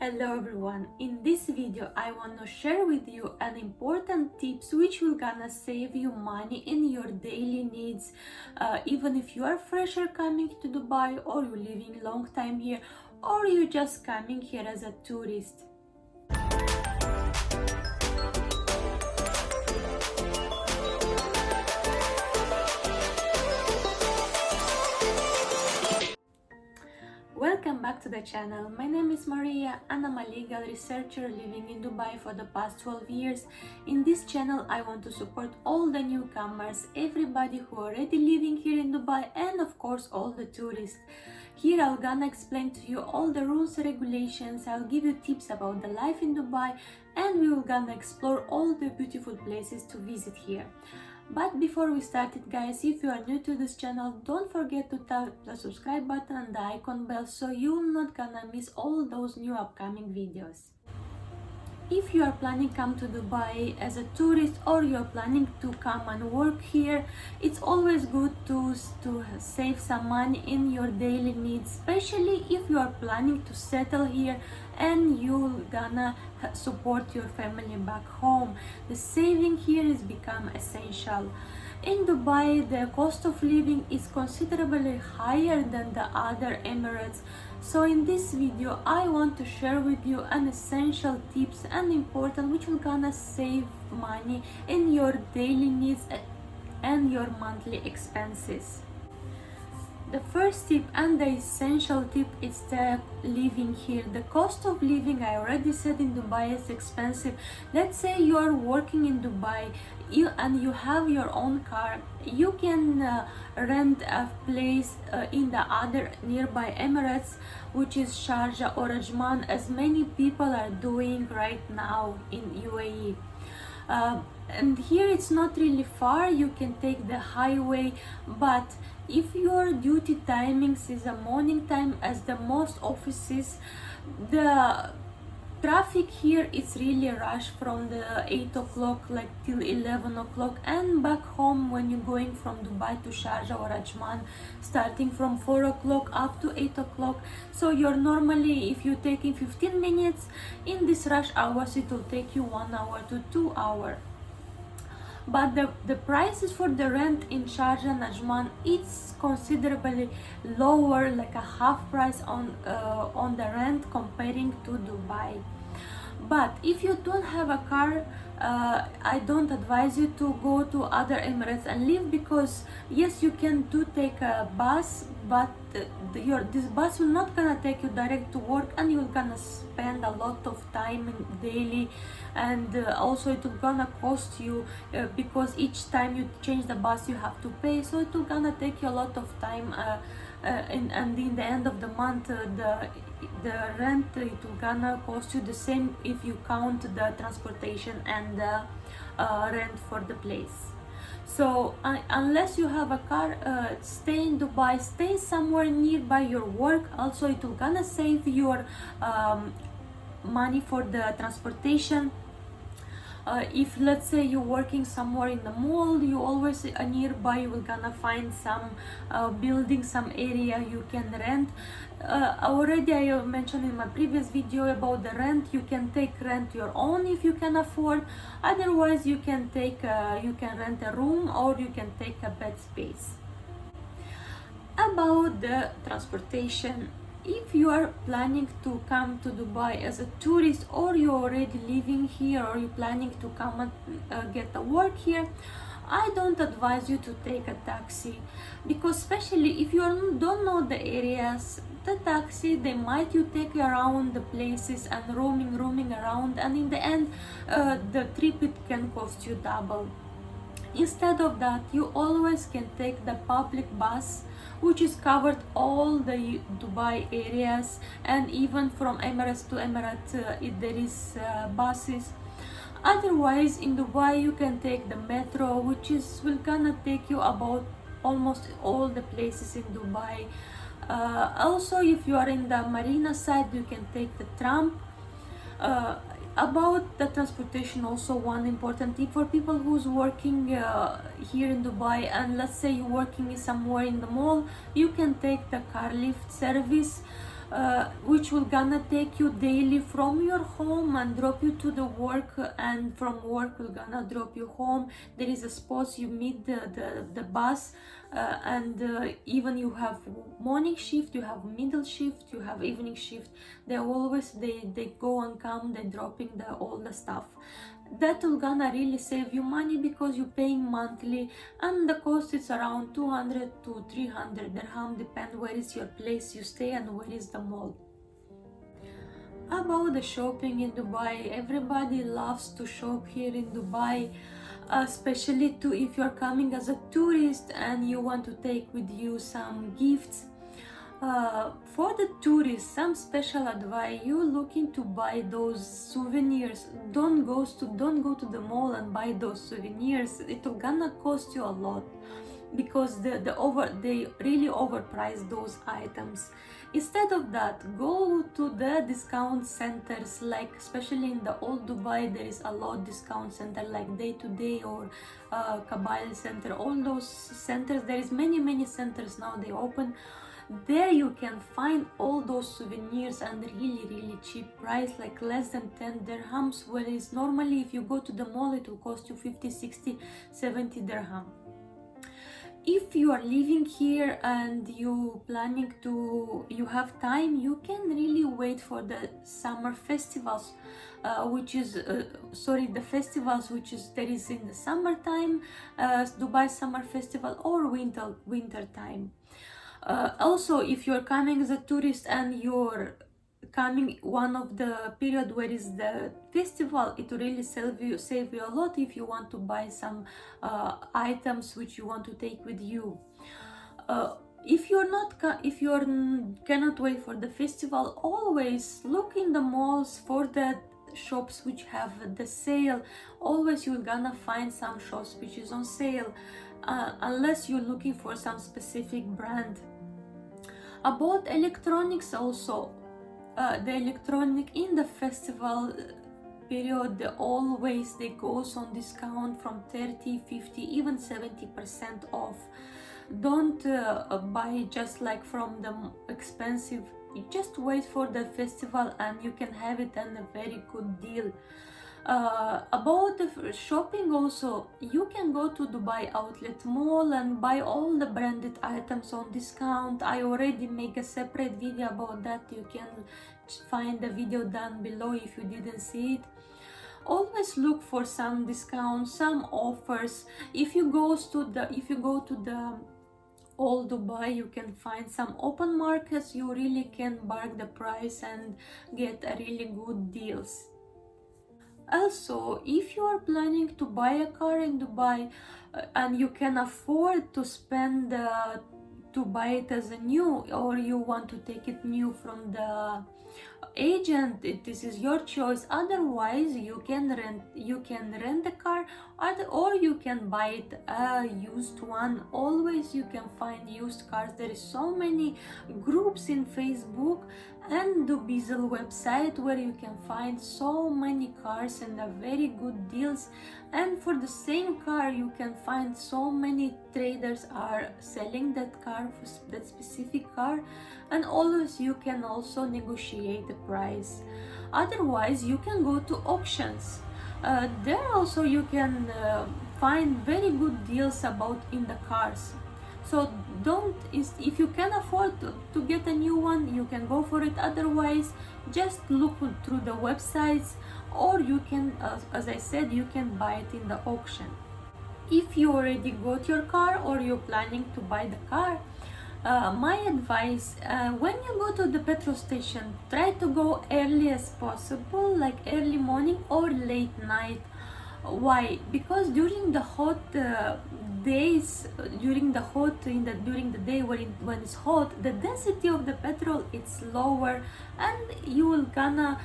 Hello everyone, in this video I want to share with you an important tips which will gonna save you money in your daily needs, even if you are fresher coming to Dubai, or you're living long time here, or you're just coming here as a tourist. Welcome back to the channel. My name is Maria and I'm a legal researcher living in Dubai for the past 12 years. In this channel I want to support all the newcomers, everybody who already living here in Dubai, and of course all the tourists. Here I'm gonna explain to you all the rules and regulations. I'll give you tips about the life in Dubai, and we will gonna explore all the beautiful places to visit here. But before we start it, guys, if you are new to this channel, don't forget to tap the subscribe button and the icon bell so you're not gonna miss all those new upcoming videos. If you are planning to come to Dubai as a tourist, or you're planning to come and work here, it's always good to save some money in your daily needs, especially if you are planning to settle here and you're gonna support your family back home. The saving here is become essential. In Dubai, the cost of living is considerably higher than the other Emirates. So in this video, I want to share with you an essential tips and important which will gonna save money in your daily needs and your monthly expenses. The first tip and the essential tip is the living here. The cost of living, I already said, in Dubai is expensive. Let's say you are working in Dubai and you have your own car. You can rent a place in the other nearby Emirates, which is Sharjah or Ajman, as many people are doing right now in UAE. And here it's not really far, you can take the highway, but if your duty timings is a morning time, as the most offices, the traffic here is really rush from the 8 o'clock like till 11 o'clock, and back home when you're going from Dubai to Sharjah or Ajman, starting from 4 o'clock up to 8 o'clock. So you're normally, if you're taking 15 minutes in this rush hours, it will take you 1 hour to 2 hours. But the prices for the rent in Sharjah and Ajman, it's considerably lower, like a half price on the rent comparing to Dubai. But if you don't have a car, I don't advise you to go to other Emirates and live, because yes, you can take a bus, but this bus will not gonna take you direct to work, and you're gonna spend a lot of time daily, and also it will gonna cost you because each time you change the bus you have to pay, so it will gonna take you a lot of time, and in the end of the month the rent, it will gonna cost you the same if you count the transportation and the rent for the place. So unless you have a car, stay in Dubai, stay somewhere nearby your work. Also it will gonna save your money for the transportation. If let's say you're working somewhere in the mall, you always nearby, you will gonna find some building, some area you can rent. Already I mentioned in my previous video about the rent. You can take rent your own if you can afford, otherwise you can rent a room, or you can take a bed space. About the transportation, if you are planning to come to Dubai as a tourist, or you're already living here, or you're planning to come and get a work here, I don't advise you to take a taxi, because especially if you don't know the areas, the taxi, they might you take you around the places and roaming around, and in the end the trip, it can cost you double. Instead of that, you always can take the public bus, which is covered all the Dubai areas, and even from Emirates to Emirates there is buses. Otherwise in Dubai you can take the metro, which will gonna take you about almost all the places in Dubai. Also if you are in the marina side, you can take the tram. About the transportation, also one important tip for people who's working here in Dubai, and let's say you're working somewhere in the mall, you can take the car lift service. which will gonna take you daily from your home and drop you to the work, and from work will gonna drop you home. There is a spot you meet the bus, and even you have morning shift, you have middle shift, you have evening shift. They always they go and come, they dropping all the stuff. That will gonna really save you money because you're paying monthly, and the cost is around 200 to 300 dirham, depend where is your place you stay and where is the mall. About the shopping in Dubai, everybody loves to shop here in Dubai, especially if you're coming as a tourist and you want to take with you some gifts. For the tourists, some special advice: you looking to buy those souvenirs, don't go to the mall and buy those souvenirs. It will gonna cost you a lot because they really overprice those items. Instead of that, go to the discount centers, like especially in the old Dubai there is a lot discount center like Day to Day or Kabyle Center. All those centers, there is many centers now they open. There you can find all those souvenirs and really cheap price, like less than 10 dirhams, whereas normally if you go to the mall it will cost you 50, 60, 70 dirham. If you are living here and you have time, you can really wait for the summer festivals, the festivals which is there is in the summertime, Dubai Summer Festival, or winter time. Also, if you're coming as a tourist and you're coming one of the period where is the festival, it will really save you a lot if you want to buy some items which you want to take with you. If you cannot wait for the festival, always look in the malls for the shops which have the sale. Always you're gonna find some shops which is on sale, unless you're looking for some specific brand. About electronics also, the electronic in the festival period, they goes on discount from 30, 50, even 70% off. Don't buy just like from the expensive. Just wait for the festival and you can have it on a very good deal. About the shopping also, you can go to Dubai Outlet Mall and buy all the branded items on discount. I already make a separate video about that. You can find the video down below if you didn't see it. Always look for some discounts, some offers. If you go to the old Dubai, you can find some open markets. You really can bargain the price and get a really good deals. Also, if you are planning to buy a car in Dubai and you can afford to spend to buy it as a new, or you want to take it new from the agent, this is your choice. Otherwise, you can rent the car, or you can buy it a used one. Always you can find used cars. There is so many groups in Facebook and the Bizel website where you can find so many cars and very good deals. And for the same car you can find so many traders are selling that car, for that specific car, and always you can also negotiate the price. Otherwise, you can go to auctions. There also you can find very good deals in the cars. So if you can afford to get a new one, you can go for it. Otherwise, just look through the websites, or you can, as I said, you can buy it in the auction. If you already got your car or you're planning to buy the car, my advice, when you go to the petrol station, try to go early as possible, like early morning or late night. Why? Because during the hot days, during the day when it's hot, the density of the petrol it's lower, and you will gonna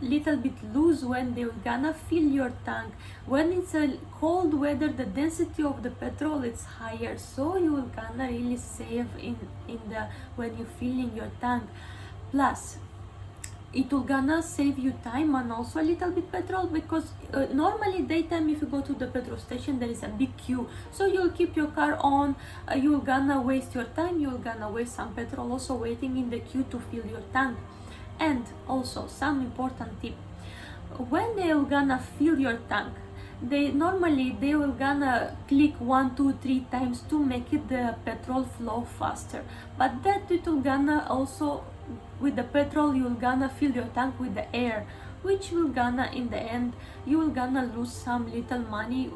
little bit lose when they will gonna fill your tank. When it's a cold weather, the density of the petrol it's higher, so you will gonna really save when you're filling your tank. Plus, it will gonna save you time and also a little bit petrol, because normally daytime if you go to the petrol station there is a big queue, so you'll keep your car on, you're gonna waste your time, you're gonna waste some petrol also waiting in the queue to fill your tank. And also some important tip: when they will gonna fill your tank, they will gonna click 1 2 3 times to make it the petrol flow faster, but that it will gonna also, with the petrol you will gonna fill your tank with the air, which will gonna in the end you will gonna lose some little money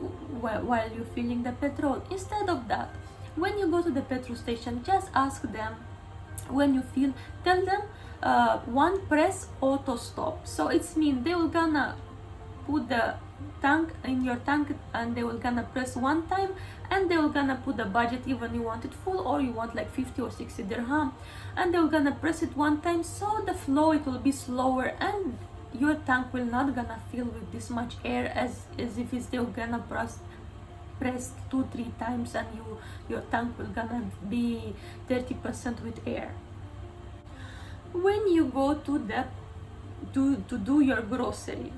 while you're filling the petrol. Instead of that, when you go to the petrol station, just ask them, when you fill, tell them one press auto stop. So it's mean they will gonna put the tank in your tank and they will gonna press one time, and they will gonna put the budget, even you want it full or you want like 50 or 60 dirham, and they will gonna press it one time, so the flow it will be slower and your tank will not gonna fill with this much air as if it's still gonna press 2-3 times and your tank will gonna be 30% with air. When you go to do your grocery,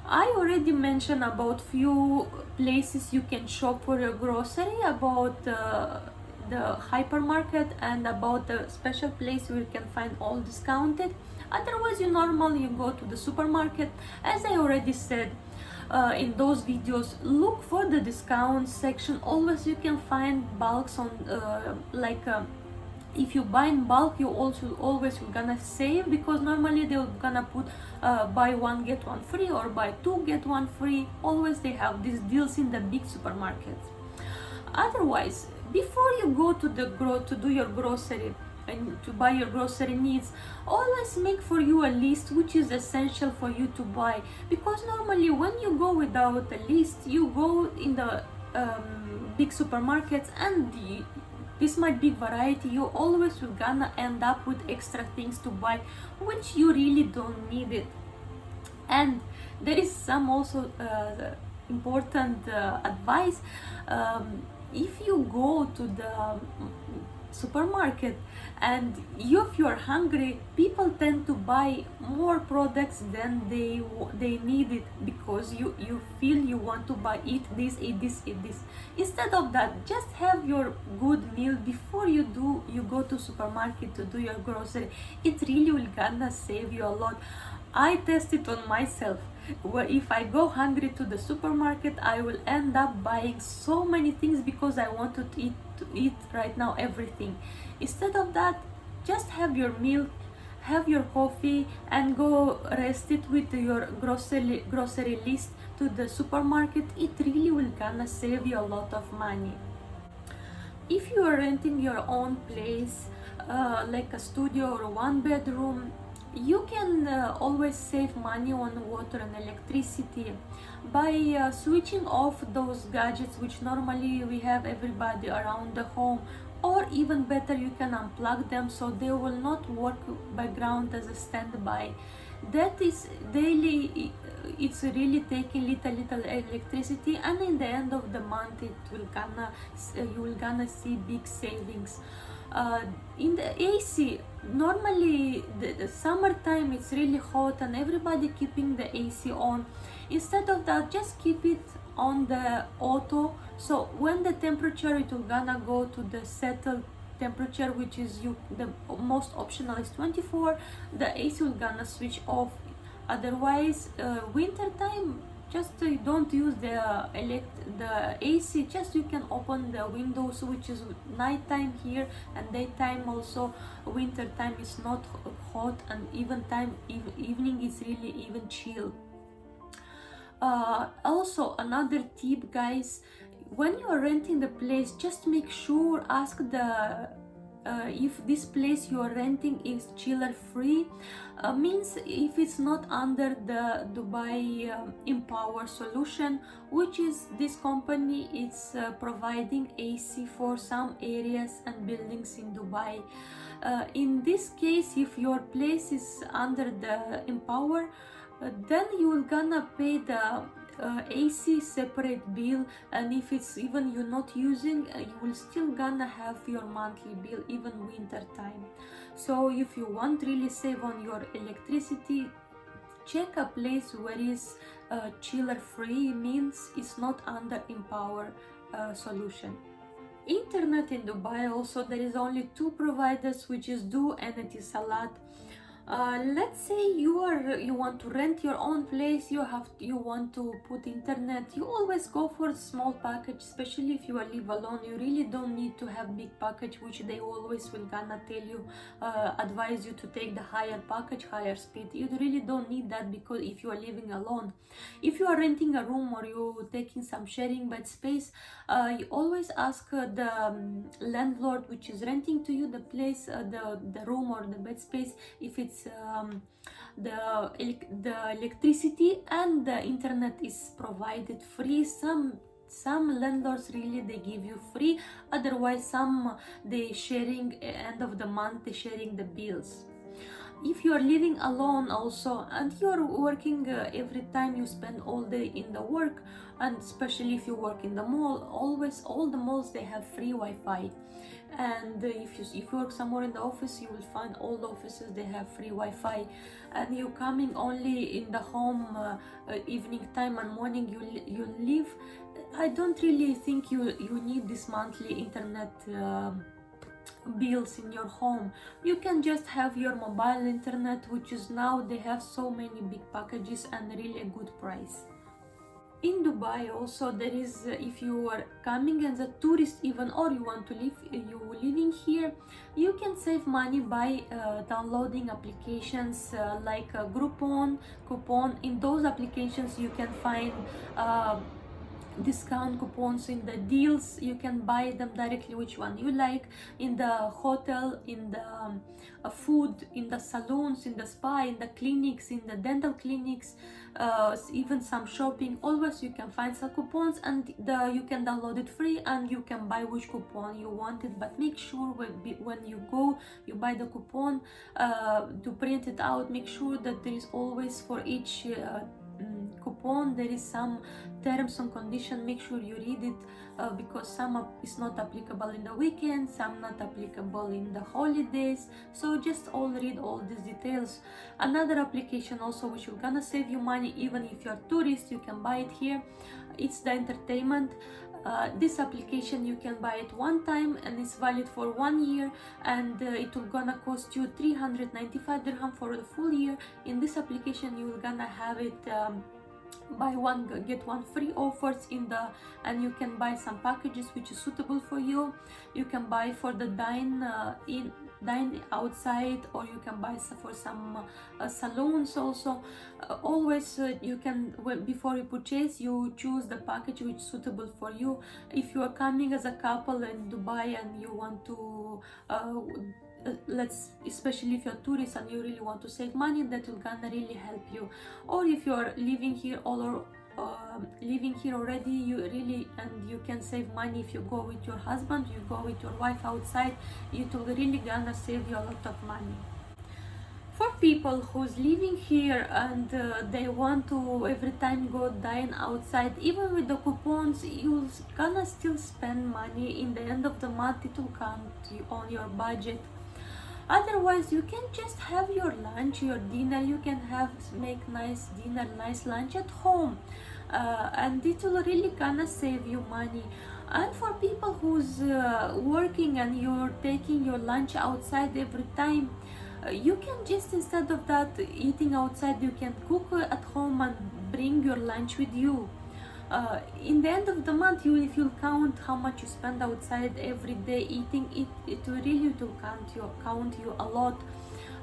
I already mentioned about few places you can shop for your grocery, about the hypermarket and about the special place where you can find all discounted. Otherwise, you normally go to the supermarket. As I already said in those videos, look for the discount section. Always you can find bulks on if you buy in bulk, you also always gonna save, because normally they're gonna put buy one get one free or buy two get one free. Always they have these deals in the big supermarkets. Otherwise, before you go to to do your grocery and to buy your grocery needs, always make for you a list which is essential for you to buy, because normally when you go without a list, you go in the big supermarkets and this might be variety, you always will gonna end up with extra things to buy which you really don't need it. And there is some also important advice. If you go to the supermarket and if you're hungry, people tend to buy more products than they need it, because you feel you want to buy eat this. Instead of that, just have your good meal before you go to supermarket to do your grocery. It really will gonna save you a lot. I test it on myself, where if I go hungry to the supermarket, I will end up buying so many things because I want to eat right now everything. Instead of that, just have your meal, have your coffee, and go rest it with your grocery list to the supermarket. It really will gonna save you a lot of money. If you are renting your own place, like a studio or a one bedroom, you can always save money on water and electricity by switching off those gadgets which normally we have everybody around the home, or even better, you can unplug them so they will not work background as a standby. That is daily, it's really taking little electricity, and in the end of the month you will gonna see big savings. In the AC, normally the summertime it's really hot and everybody keeping the AC on. Instead of that, just keep it on the auto, so when the temperature, it will gonna go to the settled temperature, which is the most optional is 24. The AC will gonna switch off. Otherwise, winter time, just don't use the AC. Just you can open the windows, which is nighttime here, and daytime also. Winter time is not hot, and evening is really even chill. Also, another tip, guys, when you are renting the place, just make sure, ask if this place you are renting is chiller free. Means if it's not under the Dubai Empower solution, which is this company, it's providing AC for some areas and buildings in Dubai. In this case, if your place is under the Empower, then you will gonna pay the AC separate bill, and if it's even you're not using, you will still gonna have your monthly bill even winter time. So if you want really save on your electricity, check a place where is chiller free, means it's not under Empower solution. Internet in Dubai also, there is only two providers, which is Do and Etisalat. Let's say you want to rent your own place, you want to put internet, you always go for small package, especially if you live alone. You really don't need to have big package, which they always will gonna tell you, advise you to take the higher package, higher speed. You really don't need that, because if you are living alone, if you are renting a room or you taking some sharing bed space, you always ask the landlord which is renting to you the place, the room or the bed space, if it's the electricity and the internet is provided free. Some landlords really they give you free, otherwise some they sharing end of the month, they sharing the bills. If you are living alone also and you are working, every time you spend all day in the work, and especially if you work in the mall, always all the malls they have free Wi-Fi. And if you work somewhere in the office, you will find all the offices they have free Wi-Fi. And you coming only in the home evening time and morning you leave. I don't really think you need this monthly internet bills in your home. You can just have your mobile internet, which is now they have so many big packages and really a good price. In Dubai also there is, if you are coming as a tourist even, or you want to live, you living here, you can save money by downloading applications like Groupon, Coupon. In those applications you can find discount coupons in the deals. You can buy them directly which one you like, in the hotel, in the food, in the salons, in the spa, in the clinics, in the dental clinics, even some shopping. Always you can find some coupons, and you can download it free, and you can buy which coupon you wanted. But make sure when you go, you buy the coupon to print it out. Make sure that there is always for each coupon there is some terms and conditions. Make sure you read it, because some is not applicable in the weekend, some not applicable in the holidays. So just read all these details. Another application also which will gonna save you money, even if you're a tourist, you can buy it here. It's the entertainment. This application you can buy it one time and it's valid for 1 year, and it will gonna cost you 395 dirham for the full year. In this application you will gonna have it buy one get one free offers in the, and you can buy some packages which is suitable for you. You can buy for the dine outside, or you can buy for some salons also. Always you can, before you purchase, you choose the package which is suitable for you. If you are coming as a couple in Dubai and you want to especially if you're a tourist and you really want to save money, that will gonna really help you. Or if you're living here living here already, you can save money. If you go with your husband, you go with your wife outside, it will really gonna save you a lot of money. For people who's living here and they want to every time go dine outside, even with the coupons, you're gonna still spend money. In the end of the month it will count on your budget. Otherwise you can just have your lunch, your dinner. You can make nice dinner, nice lunch at home, and it will really gonna save you money. And for people who's working and you're taking your lunch outside every time, you can just, instead of that eating outside, you can cook at home and bring your lunch with you. In the end of the month, if you count how much you spend outside every day eating, it will really count you a lot.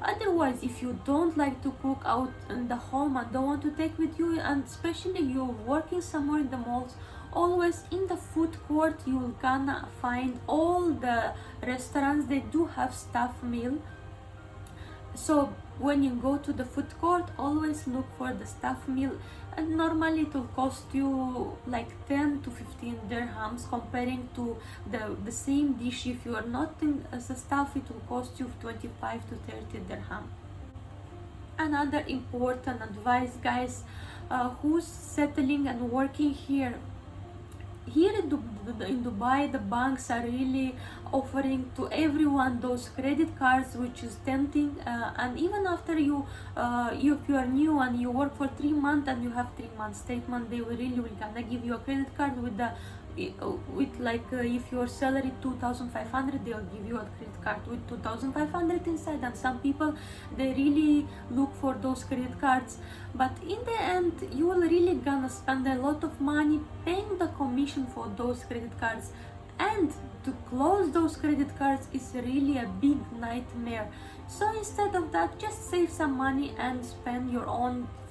Otherwise, if you don't like to cook out in the home and don't want to take with you, and especially you're working somewhere in the malls, always in the food court you will gonna find all the restaurants, they do have staff meal. So when you go to the food court, always look for the staff meal, and normally it will cost you like 10 to 15 dirhams, comparing to the same dish. If you are not as a staff, it will cost you 25 to 30 dirham. Another important advice, guys, who's settling and working here. Here in Dubai, the banks are really offering to everyone those credit cards, which is tempting. And even after if you are new and you work for 3 months and you have 3 months statement, they will gonna give you a credit card with the if your salary 2,500, they'll give you a credit card with 2,500 inside. And some people, they really look for those credit cards, but in the end you will really gonna spend a lot of money paying the commission for those credit cards, and to close those credit cards is really a big nightmare. So instead of that, just save some money and spend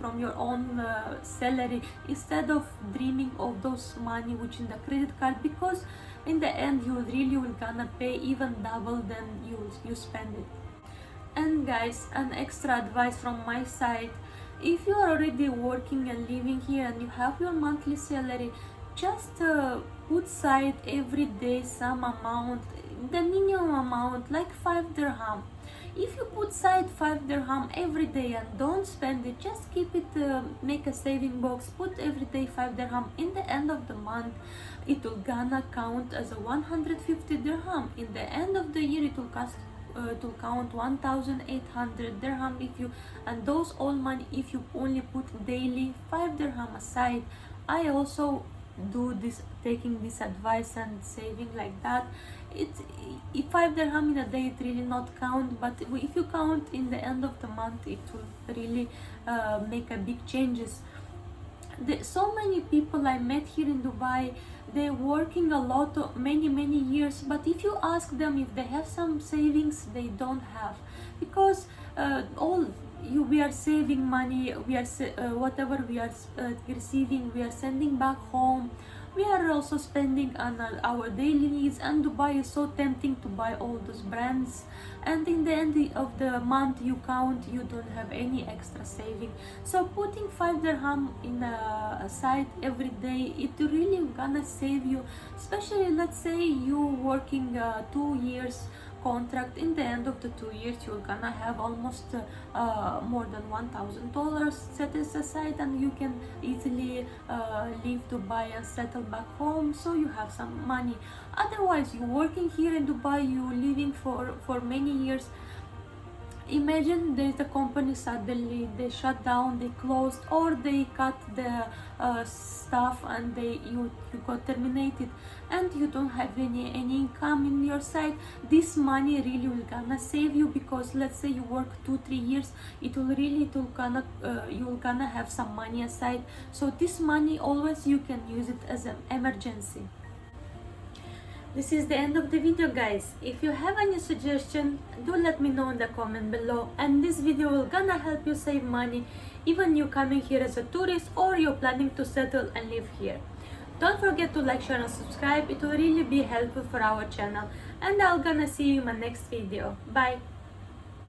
from your own salary, instead of dreaming of those money which in the credit card, because in the end you really will gonna pay even double than you spend it. And guys, an extra advice from my side: if you are already working and living here and you have your monthly salary, just put aside every day some amount, the minimum amount, like 5 dirham. If you put aside 5 dirham every day and don't spend it, just keep it, make a saving box, put every day 5 dirham. In the end of the month, it will gonna count as a 150 dirham. In the end of the year, it will count 1,800 dirham. And those all money, if you only put daily 5 dirham aside. I also do this, taking this advice and saving like that. If 5 dirham in a day, it really not count, but if you count in the end of the month, it will really make a big changes. So many people I met here in Dubai, they're working a lot of many years, but if you ask them if they have some savings, they don't have, because we are saving money, whatever we are receiving, we are sending back home. We are also spending on our daily needs, and Dubai is so tempting to buy all those brands, and in the end of the month you count, you don't have any extra saving. So putting 5 dirham in aside every day, it really gonna save you. Especially, let's say you working 2 years contract. In the end of the 2 years, you're gonna have almost more than $1,000 set aside, and you can easily leave Dubai and settle back home, so you have some money. Otherwise, you're working here in Dubai, you're living for many years. Imagine there's a company, suddenly they shut down, they closed, or they cut the staff and you got terminated, and you don't have any income in your side. This money really will gonna save you, because let's say you work 2-3 years, you'll gonna have some money aside. So this money, always you can use it as an emergency. This is the end of the video, guys. If you have any suggestion, do let me know in the comment below, and this video will gonna help you save money, even you coming here as a tourist or you're planning to settle and live here. Don't forget to like, share and subscribe. It will really be helpful for our channel, and I'm gonna see you in my next video. Bye.